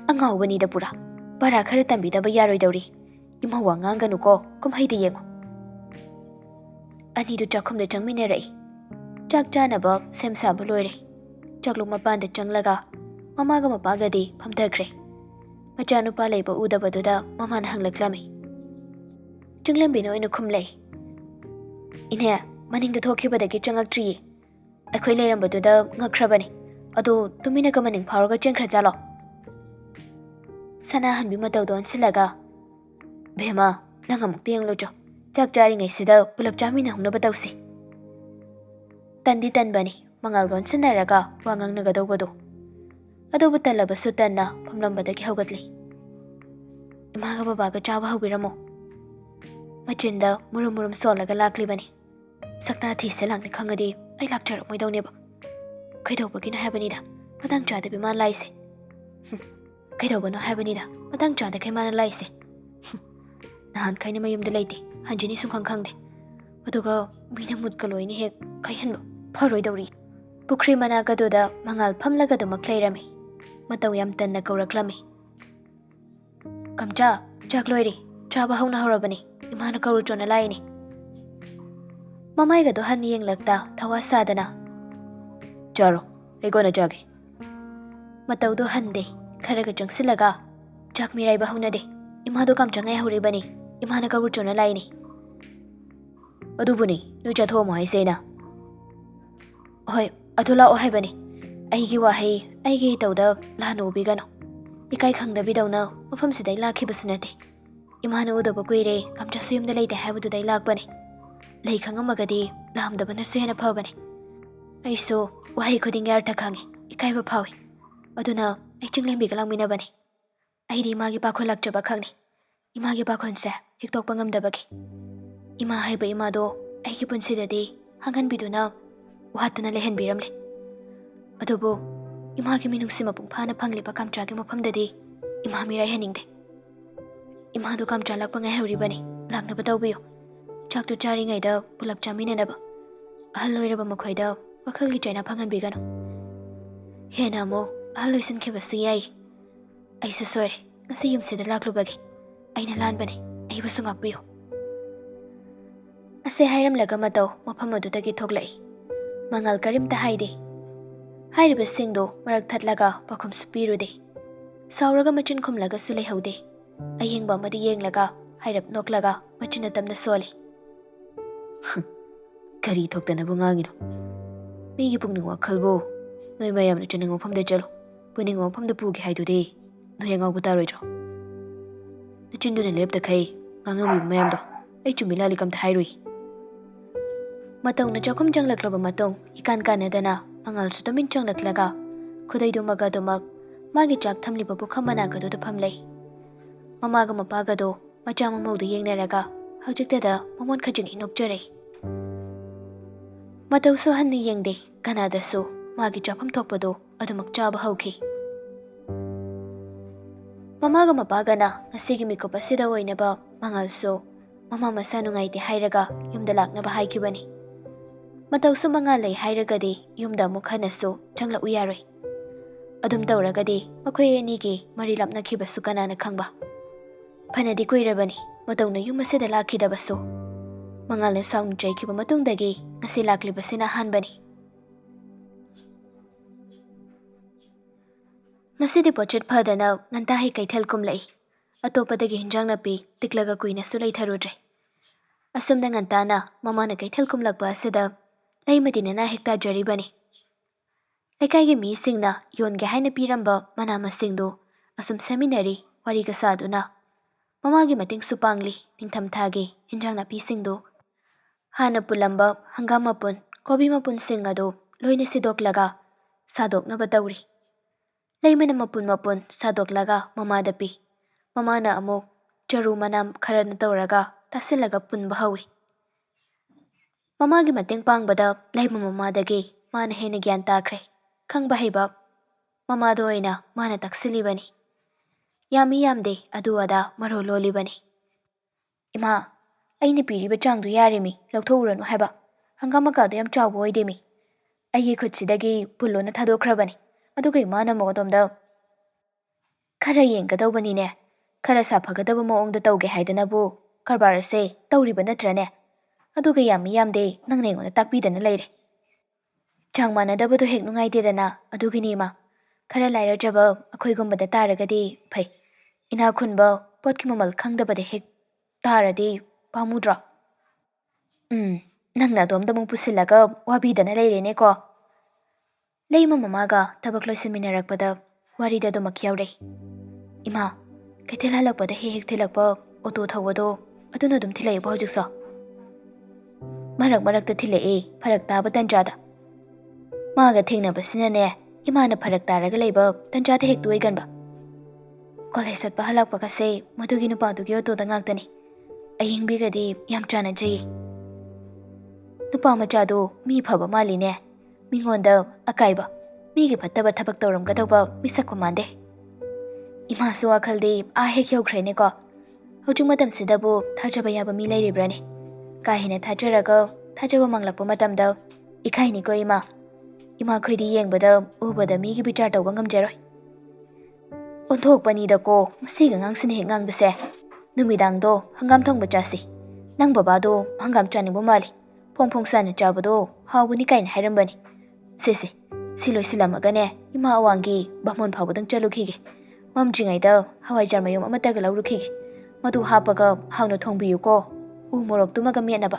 Angawbani da pura. Para khara tambidaba yaroidawri. Imawa nganganu ko kumhaida yengo. Anidu chakhumda changminarai. Chak chanaba semsaba loire. Chakluk mapanda changlaga mamaga mapagadi phamthakre. Machanupa leiba udabaduda mamana hanglaklami. Chunglembina oina khumlei. Ine maningda thokhibadagi changaktriye. Akhoi leirambaduda ngakhrabani. Adu tumina ka maning pharaga chengkhra. Sana hanbi matawdo ansilaga Bhema nangamukti yanglojo chak charingai sida pulap chamina hungnaba tawsi. Tandi tanbani mangalgon sinaraga wangang nagadawbado. Adobu talabasu tanna phamlambadagi haugatli. Imaga babaga chaba hawbiramo. Machinda murum solaga laklibani. Sakta thise langni khangadi ai lakcharamoidawniba. Kaidawbagina habanida matang chada bima laise. Kaidawbano habanida matang chada kaimana laise. Nahan kaina mayumda leite hanjini sungkhang khangde. Aduga mina mutkaloi ni hek kaihanba pharoidawri. Pukri managaduda mangal phamlaga dumak leirami. Mataw yam tanna kawraklami. Kamcha chakloiri chaba hauna horabani imana kawru chona laini. Mamaiga do hanni yenglakta thawa sadana. Charo egona jage. Mataw do hande kharaga changsilaga chak miraiba haunade. Imado kamcha ngai horibani imana kawru chona laini. ꯑꯗꯨꯕꯨꯅꯤ ꯅꯣꯏ ꯆꯠꯊꯣꯛꯑꯝꯃꯣ ꯍꯥꯏꯁꯦꯅ ꯍꯣꯏ ꯑꯗꯨ ꯂꯥꯛꯑꯣ ꯍꯥꯏꯕꯅꯤ ꯑꯩꯒꯤ ꯋꯥꯍꯩ ꯑꯩꯒꯤ ꯏꯇꯧꯗ ꯂꯥꯟꯅ ꯎꯕꯤꯒꯅꯨ ꯏꯀꯥꯏ ꯈꯪꯗꯕꯤꯗꯧꯅ ꯃꯐꯝꯁꯤꯗ ꯑꯩ ꯂꯥꯛꯈꯤꯕꯁꯨ ꯅꯠꯇꯦ ꯏꯃꯥꯅ ꯎꯗꯕ ꯀꯨꯏꯔꯦ ꯀꯝꯆꯥꯁꯨ ꯌꯨꯝꯗ ꯂꯩꯇꯦ ꯍꯥꯏꯕꯗꯨꯗ ꯑꯩ ꯂꯥꯛꯄꯅꯤ ꯂꯩ ꯈꯪꯉꯝꯃꯒꯗꯤ ꯂꯥꯛꯑꯝꯗꯕꯅꯁꯨ ꯍꯦꯟꯅ ꯐꯕꯅꯤ ꯑꯩꯁꯨ ꯋꯥꯍꯩ ꯈꯨꯗꯤꯡꯒꯤ ꯑꯔꯊ ꯈꯪꯉꯤ ꯏꯀꯥꯏꯕ ꯐꯥꯎꯏ ꯑꯗꯨꯅ ꯑꯩ ꯆꯤꯡꯂꯦꯝꯕꯤꯒ ꯂꯥꯛꯃꯤꯟꯅꯕꯅꯤ ꯑꯩꯗꯤ ꯏꯃꯥꯒꯤ ꯄꯥꯈꯣꯟ ꯂꯥꯛꯆꯕ ꯈꯪꯅꯤ ꯏꯃꯥꯒꯤ ꯄꯥꯈꯣꯟꯁꯦ ꯍꯤꯛꯇꯣꯛꯄ ꯉꯝꯗꯕꯒꯤ ꯏꯃꯥ ꯍꯥꯏꯕ ꯏꯃꯥꯗꯣ ꯑꯩꯒꯤ ꯄꯨꯟꯁꯤꯗꯗꯤ ꯍꯪꯍꯟꯕꯤꯗꯨꯅ ꯋꯥꯠꯇꯨꯅ ꯂꯩꯍꯟꯕꯤꯔꯝꯂꯦ ꯑꯗꯨꯕꯨ ꯏꯃꯥꯒꯤ ꯃꯤꯅꯨꯡꯁꯤ ꯃꯄꯨꯡ ꯐꯥꯅ ꯐꯪꯂꯤꯕ ꯀꯝꯆꯥꯒꯤ ꯃꯐꯝꯗꯗꯤ ꯏꯃꯥ ꯃꯤꯔꯥꯏꯍꯟꯅꯤꯡꯗꯦ ꯏꯃꯥꯗꯣ ꯀꯝꯆꯥ ꯂꯥꯛꯄ ꯉꯥꯏꯍꯧꯔꯤꯕꯅꯤ ꯂꯥꯛꯅꯕ ꯇꯧꯕꯤꯌꯨ ꯆꯥꯛꯇꯨ ꯆꯥꯔꯤꯉꯩꯗ ꯄꯨꯂꯞ ꯆꯥꯃꯤꯟꯅꯅꯕ ꯑꯍꯜ ꯑꯣꯏꯔꯕ ꯃꯈꯣꯏꯗ ꯋꯥꯈꯜꯒꯤ ꯆꯩꯅꯥ ꯐꯪꯍꯟꯕꯤꯒꯅꯨ ꯍꯦꯟꯅ ꯑꯃꯨꯛ ꯑꯍꯜ ꯑꯣꯏꯁꯤꯟꯈꯤꯕꯁꯨ ꯌꯥꯏ ꯑꯩꯁꯨ ꯁꯣꯏꯔꯦ ꯉꯁꯤ ꯌꯨꯝꯁꯤꯗ ꯂꯥꯛꯂꯨꯕꯒꯤ ꯑꯩꯅ ꯂꯥꯟꯕꯅꯤ ꯑꯩꯕꯨꯁꯨ ꯉꯥꯛꯄꯤꯌꯨ ꯑꯁꯦ ꯍꯥꯏꯔꯝꯂꯒ ꯃꯇꯧ ꯃꯐꯝ ꯑꯗꯨꯗꯒꯤ ꯊꯣꯛꯂꯛꯏ ꯃꯉꯥꯜ ꯀꯔꯤꯝꯇ ꯍꯥꯏꯗꯦ ꯍꯥꯏꯔꯤꯕꯁꯤꯡꯗꯣ ꯃꯔꯛ ꯊꯠꯂꯒ ꯄꯥꯎꯈꯨꯝꯁꯨ ꯄꯤꯔꯨꯗꯦ ꯁꯥꯎꯔꯒ ꯃꯆꯤꯟ ꯈꯨꯝꯂꯒꯁꯨ ꯂꯩꯍꯧꯗꯦ ꯑꯌꯦꯡꯕ ꯑꯃꯗꯤ ꯌꯦꯡꯂꯒ ꯍꯥꯏꯔꯞ ꯅꯣꯛꯂꯒ ꯃꯆꯤꯟꯅ ꯇꯝꯅ ꯁꯣꯜꯂꯤ ꯀꯔꯤ ꯊꯣꯛꯇꯅꯕꯨ ꯉꯥꯡꯉꯤꯅꯣ ꯃꯤꯒꯤ ꯄꯨꯛꯅꯤꯡ ꯋꯥꯈꯜꯕꯨ ꯅꯣꯏ ꯃꯌꯥꯝꯅ ꯆꯠꯅꯤꯡꯕ ꯃꯐꯝꯗ ꯆꯠꯂꯨ ꯄꯨꯅꯤꯡꯕ ꯃꯐꯝꯗ ꯄꯨꯒꯦ ꯍꯥꯏꯗꯨꯗꯤ ꯅꯣꯏ ꯑꯉꯥꯎꯕ ꯇꯥꯔꯣꯏꯗ꯭ꯔꯣ ꯅꯆꯤꯟꯗꯨꯅ ꯂꯦꯞꯇꯈꯩ ꯉꯥꯡꯉꯝꯃꯤꯕ ꯃꯌꯥꯝꯗꯣ ꯑꯩ ꯆꯨꯝꯃꯤ ꯂꯥꯜꯂꯤ ꯀꯝꯇ ꯍꯥꯏꯔꯨꯏ ꯃꯇꯧꯅ ꯆꯥꯛꯈꯨꯝ ꯆꯪꯂꯛꯂꯕ ꯃꯇꯨꯡ ꯏꯀꯥꯟ ꯀꯥꯟꯅꯗꯅ ꯃꯉꯥꯜꯁꯨ ꯇꯨꯃꯤꯟ ꯆꯪꯂꯛꯂꯒ ꯈꯨꯗꯩꯗꯨꯃꯒ ꯑꯗꯨꯃꯛ ꯃꯥꯒꯤ ꯆꯥꯛ ꯊꯝꯂꯤꯕ ꯄꯨꯈꯝ ꯃꯅꯥꯛꯀꯗꯨꯗ ꯐꯝꯂꯩ ꯃꯃꯥꯒ ꯃꯄꯥꯒꯗꯣ ꯃꯆꯥ ꯃꯃꯧꯗ ꯌꯦꯡꯅꯔꯒ ꯍꯧꯖꯤꯛꯇꯗ ꯃꯃꯣꯟ ꯈꯖꯤꯛ ꯅꯣꯛꯆꯔꯩ ꯃꯇꯧꯁꯨ ꯍꯟꯅ ꯌꯦꯡꯗꯦ ꯀꯅꯥꯗꯁꯨ ꯃꯥꯒꯤ ꯆꯥꯐꯝ ꯊꯣꯛꯄꯗꯣ ꯑꯗꯨꯃꯛ ꯆꯥꯕ ꯍꯧꯈꯤ ꯃꯃꯥꯒ ꯃꯄꯥꯒꯅ ꯉꯁꯤꯒꯤ ꯃꯤꯀꯨꯞ ꯑꯁꯤꯗ ꯑꯣꯏꯅꯕ ꯃꯉꯥꯜꯁꯨ ꯃꯃꯥ ꯃꯁꯥ ꯅꯨꯡꯉꯥꯏꯇꯦ ꯍꯥꯏꯔꯒ ꯌꯨꯝꯗ ꯂꯥꯛꯅꯕ ꯍꯥꯏꯈꯤꯕꯅꯤ ꯃꯇꯧꯁꯨ ꯃꯉꯥꯜ ꯂꯩ ꯍꯥꯏꯔꯒꯗꯤ ꯌꯨꯝꯗ ꯑꯃꯨꯛ ꯍꯟꯅꯁꯨ ꯆꯪꯂꯛꯎ ꯌꯥꯔꯣꯏ ꯑꯗꯨꯝ ꯇꯧꯔꯒꯗꯤ ꯃꯈꯣꯏ ꯑꯅꯤꯒꯤ ꯃꯔꯤ ꯂꯥꯞꯅꯈꯤꯕꯁꯨ ꯀꯅꯥꯅ ꯈꯪꯕ ꯐꯅꯗꯤ ꯀꯨꯏꯔꯕꯅꯤ ꯃꯇꯧꯅ ꯌꯨꯝ ꯑꯁꯤꯗ ꯂꯥꯛꯈꯤꯗꯕꯁꯨ ꯃꯉꯥꯜꯅ ꯁꯥꯎꯅ ꯆꯩꯈꯤꯕ ꯃꯇꯨꯡꯗꯒꯤ ꯉꯁꯤ ꯂꯥꯛꯂꯤꯕꯁꯤꯅ ꯑꯍꯥꯟꯕꯅꯤ ꯉꯁꯤꯗꯤ ꯄꯣꯠꯆꯠ ꯐꯗꯅ ꯉꯟꯇꯥꯍꯩ ꯀꯩꯊꯦꯜ ꯀꯨꯝꯂꯛꯏ ꯑꯇꯣꯞꯄꯗꯒꯤ ꯍꯤꯟꯖꯥꯡ ꯅꯥꯄꯤ ꯇꯤꯛꯂꯒ ꯀꯨꯏꯅꯁꯨ ꯂꯩꯊꯔꯨꯗ꯭ꯔꯦ ꯑꯁꯨꯝꯅ ꯉꯟꯇꯥꯅ ꯃꯃꯥꯅ ꯀꯩꯊꯦꯜ ꯀꯨꯝꯂꯛꯄ ꯑꯁꯤꯗ ꯂꯩꯃꯗꯤ ꯅꯅꯥ ꯍꯦꯛ ꯇꯥꯖꯔꯤꯕꯅꯤ ꯂꯩꯀꯥꯏꯒꯤ ꯃꯤꯁꯤꯡꯅ ꯌꯣꯟꯒꯦ ꯍꯥꯏꯅ ꯄꯤꯔꯝꯕ ꯃꯅꯥ ꯃꯁꯤꯡꯗꯨ ꯑꯁꯨꯝ ꯁꯦꯝꯃꯤꯟꯅꯔꯤ ꯋꯥꯔꯤꯒ ꯁꯥꯗꯨꯅ ꯃꯃꯥꯒꯤ ꯃꯇꯦꯡꯁꯨ ꯄꯥꯡꯂꯤ ꯅꯤꯡꯊꯝꯊꯥꯒꯤ ꯍꯤꯟꯖꯥꯡ ꯅꯥꯄꯤꯁꯤꯡꯗꯨ ꯍꯥꯟꯅ ꯄꯨꯜꯂꯝꯕ ꯍꯪꯒꯥꯝ ꯃꯄꯨꯟ ꯀꯣꯕꯤ ꯃꯄꯨꯟꯁꯤꯡ ꯑꯗꯨ ꯂꯣꯏꯅ ꯁꯤꯗꯣꯛꯂꯒ ꯁꯥꯗꯣꯛꯅꯕ ꯇꯧꯔꯤ ꯂꯩꯃꯅ ꯃꯄꯨꯟ ꯃꯄꯨꯟ ꯁꯥꯗꯣꯛꯂꯒ ꯃꯃꯥꯗ ꯄꯤ ꯃꯃꯥꯅ ꯑꯃꯨꯛ ꯆꯔꯨ ꯃꯅꯥ ꯈꯔꯅ ꯇꯧꯔꯒ ꯇꯥꯁꯤꯜꯂꯒ ꯄꯨꯟꯕ ꯍꯧꯏ ꯃꯃꯥꯒꯤ ꯃꯇꯦꯡ ꯄꯥꯡꯕꯗ ꯂꯩꯃ ꯃꯃꯥꯗꯒꯤ ꯃꯥꯅ ꯍꯦꯟꯅ ꯒ꯭ꯌꯥꯟ ꯇꯥꯈ꯭ꯔꯦ ꯈꯪꯕ ꯍꯩꯕ ꯃꯃꯥꯗ ꯑꯣꯏꯅ ꯃꯥꯅ ꯇꯥꯛꯁꯤꯜꯂꯤꯕꯅꯤ ꯌꯥꯝꯃꯤ ꯌꯥꯝꯗꯦ ꯑꯗꯨ ꯑꯗꯥ ꯃꯔꯣꯜ ꯂꯣꯜꯂꯤꯕꯅꯤ ꯏꯃꯥ ꯑꯩꯅ ꯄꯤꯔꯤꯕ ꯆꯥꯡꯗꯨ ꯌꯥꯔꯤꯃꯤ ꯂꯧꯊꯣꯛꯎꯔꯅꯨ ꯍꯥꯏꯕ ꯍꯪꯒꯥꯝ ꯃꯀꯥꯗꯣ ꯌꯥꯝ ꯆꯥꯎꯕ ꯑꯣꯏꯗꯦꯃꯤ ꯑꯩꯒꯤ ꯈꯨꯠꯁꯤꯗꯒꯤ ꯄꯨꯜꯂꯣꯅ ꯊꯥꯗꯣꯛꯈ꯭ꯔꯕꯅꯤ ꯑꯗꯨꯒ ꯏꯃꯥꯅ ꯑꯃꯨꯛ ꯑꯗꯣꯝꯗ ꯈꯔ ꯌꯦꯡꯒꯗꯧꯕꯅꯤꯅꯦ ꯈꯔ ꯁꯥꯐꯒꯗꯕ ꯃꯑꯣꯡꯗ ꯇꯧꯒꯦ ꯍꯥꯏꯗꯅꯕꯨ ꯀꯔꯕꯥꯔ ꯑꯁꯦ ꯇꯧꯔꯤꯕ ꯅꯠꯇ꯭ꯔꯅꯦ ꯑꯗꯨꯒ ꯌꯥꯝꯃꯤ ꯌꯥꯝꯗꯦ ꯅꯪꯅ ꯑꯩꯉꯣꯟꯗ ꯇꯥꯛꯄꯤꯗꯅ ꯂꯩꯔꯦ ꯆꯥꯡ ꯃꯥꯟꯅꯗꯕꯗꯣ ꯍꯦꯛ ꯅꯨꯡꯉꯥꯏꯇꯦꯗꯅ ꯑꯗꯨꯒꯤꯅꯤ ꯏꯃꯥ ꯈꯔ ꯂꯥꯏꯔꯖꯕ ꯑꯩꯈꯣꯏꯒꯨꯝꯕꯗ ꯇꯥꯔꯒꯗꯤ ꯐꯩ ꯏꯅꯥꯛ ꯈꯨꯟꯕ ꯄꯣꯠꯀꯤ ꯃꯃꯜ ꯈꯪꯗꯕꯗ ꯍꯦꯛ ꯇꯥꯔꯗꯤ ꯄꯥꯝꯃꯨꯗ꯭ꯔꯣ ꯅꯪꯅ ꯑꯗꯣꯝꯗ ꯑꯃꯨꯛ ꯄꯨꯁꯤꯜꯂꯒ ꯋꯥꯕꯤꯗꯅ ꯂꯩꯔꯦꯅꯦꯀꯣ ꯂꯩꯃ ꯃꯃꯥꯒ ꯊꯕꯛ ꯂꯣꯏꯁꯤꯟꯃꯤꯟꯅꯔꯛꯄꯗ ꯋꯥꯔꯤꯗ ꯑꯗꯨꯃꯛ ꯌꯥꯎꯔꯛꯏ ꯏꯃꯥ ꯀꯩꯊꯦꯜ ꯍꯜꯂꯛꯄꯗ ꯍꯦꯛ ꯍꯦꯛ ꯊꯤꯜꯂꯛꯄ ꯑꯣꯇꯣ ꯊꯧꯕꯗꯣ ꯑꯗꯨꯅ ꯑꯗꯨꯝ ꯊꯤꯜꯂꯛꯏꯕ ꯍꯧꯖꯤꯛꯁꯨ ꯃꯔꯛ ꯃꯔꯛꯇ ꯊꯤꯜꯂꯛꯏ ꯐꯔꯛ ꯇꯥꯕ ꯇꯟꯖꯥꯗ ꯃꯥꯒ ꯊꯦꯡꯅꯕꯁꯤꯅꯅꯦ ꯏꯃꯥꯅ ꯐꯔꯛ ꯇꯥꯔꯒ ꯂꯩꯕ ꯇꯟꯖꯥꯗ ꯍꯦꯛ ꯇꯣꯏꯒꯟꯕ ꯀꯣꯂꯦꯖ ꯆꯠꯄ ꯍꯜꯂꯛꯄꯒꯁꯦ ꯃꯗꯨꯒꯤ ꯅꯨꯄꯥꯗꯨꯒꯤ ꯑꯣꯇꯣꯗ ꯉꯥꯛꯇꯅꯤ ꯑꯌꯤꯡꯕꯤꯒꯗꯤ ꯌꯥꯝ ꯆꯥꯟꯅꯖꯩꯌꯦ ꯅꯨꯄꯥ ꯃꯆꯥꯗꯣ ꯃꯤ ꯐꯕ ꯃꯥꯜꯂꯤꯅꯦ ꯃꯤꯉꯣꯟꯗ ꯑꯀꯥꯏꯕ ꯃꯤꯒꯤ ꯐꯠꯇꯕ ꯊꯕꯛ ꯇꯧꯔꯝꯒꯗꯧꯕ ꯃꯤꯁꯛꯄ ꯃꯥꯟꯗꯦ ꯏꯃꯥꯁꯨ ꯋꯥꯈꯜꯗꯤ ꯍꯦꯛ ꯌꯧꯈ꯭ꯔꯦꯅꯦꯀꯣ ꯍꯧꯖꯤꯛ ꯃꯇꯝꯁꯤꯗꯕꯨ ꯊꯥꯖꯕ ꯌꯥꯕ ꯃꯤ ꯂꯩꯔꯤꯕ꯭ꯔꯅꯦ ꯀꯥ ꯍꯦꯟꯅ ꯊꯥꯖꯔꯒ ꯊꯥꯖꯕ ꯃꯥꯡꯂꯛꯄ ꯃꯇꯝꯗ ꯏꯀꯥꯏꯅꯤꯀꯣ ꯏꯃꯥꯈꯣꯏꯗꯤ ꯌꯦꯡꯕꯗ ꯎꯕꯗ ꯃꯤꯒꯤ ꯕꯤꯆꯥꯔ ꯇꯧꯕ ꯉꯝꯖꯔꯣꯏ ꯑꯣꯟꯊꯣꯛꯄꯅꯤꯗꯀꯣ ꯃꯁꯤꯒ ꯉꯥꯡꯁꯤꯅ ꯍꯦꯛ ꯉꯥꯡꯕꯁꯦ ꯅꯨꯃꯤꯗꯥꯡꯗꯣ ꯍꯪꯒꯥꯝ ꯊꯣꯡꯕ ꯆꯥꯁꯤ ꯅꯪ ꯕꯕꯥꯗꯣ ꯍꯪꯒꯥꯝ ꯆꯥꯅꯤꯡꯕ ꯃꯥꯜꯂꯤ ꯐꯣꯡ ꯐꯣꯡ ꯁꯥꯅ ꯆꯥꯕꯗꯣ ꯍꯥꯎꯕꯅꯤ ꯀꯥꯏꯅ ꯍꯥꯏꯔꯝꯕꯅꯤ ꯁꯤ ꯂꯣꯏꯁꯤꯜꯂꯝꯃꯒꯅꯦ ꯏꯃꯥ ꯑꯋꯥꯡꯒꯤ ꯕꯥꯃꯣꯟ ꯐꯥꯎꯕꯗꯪ ꯆꯠꯂꯨꯈꯤꯒꯦ ꯃꯝꯗ꯭ꯔꯤꯉꯩꯗ ꯍꯋꯥꯏꯖꯥꯔ ꯃꯌꯨꯝ ꯑꯃꯠꯇꯒ ꯂꯧꯔꯨꯈꯤꯒꯦ ꯃꯗꯨ ꯍꯥꯞꯄꯒ ꯍꯥꯎꯅ ꯊꯣꯡꯕꯤꯌꯨꯀꯣ ꯎ ꯃꯣꯔꯣꯛꯇꯨꯃꯒ ꯃꯦꯠꯅꯕ